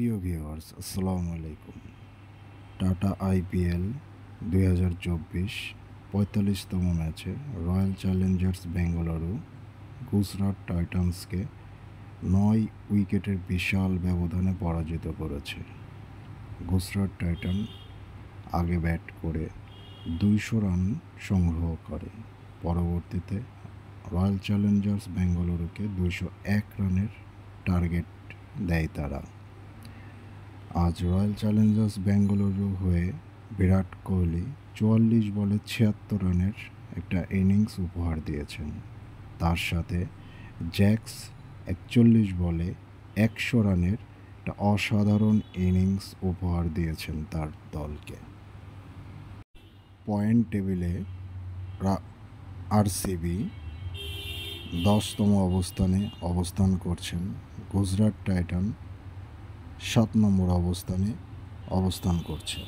প্রিয় ভিউয়ার্স, আসসালামু আলাইকুম। টাটা আইপিএল 2024 45তম ম্যাচে রয়্যাল চ্যালেঞ্জার্স বেঙ্গালুরু গুজরাট টাইটান্সকে 9 উইকেটের বিশাল ব্যবধানে পরাজিত করেছে। গুজরাট টাইটান আগে ব্যাট করে 200 রান সংগ্রহ করে। পরবর্তীতে রয়্যাল চ্যালেঞ্জার্স বেঙ্গালুরুকে 201 রানের টার্গেট দেয় তারা। আজ রয়্যাল চ্যালেঞ্জার্স বেঙ্গালুরু হয়ে বিরাট কোহলি 44 বলে 76 রানের একটা ইনিংস উপহার দিয়েছেন। তার সাথে জ্যাক্স 41 বলে 100 রানের একটা অসাধারণ ইনিংস উপহার দিয়েছেন তার দলকে। পয়েন্ট টেবিলে আরসিবি 10তম অবস্থানে অবস্থান করছেন। গুজরাট টাইটান 7 নম্বর অবস্থানে অবস্থান করছে।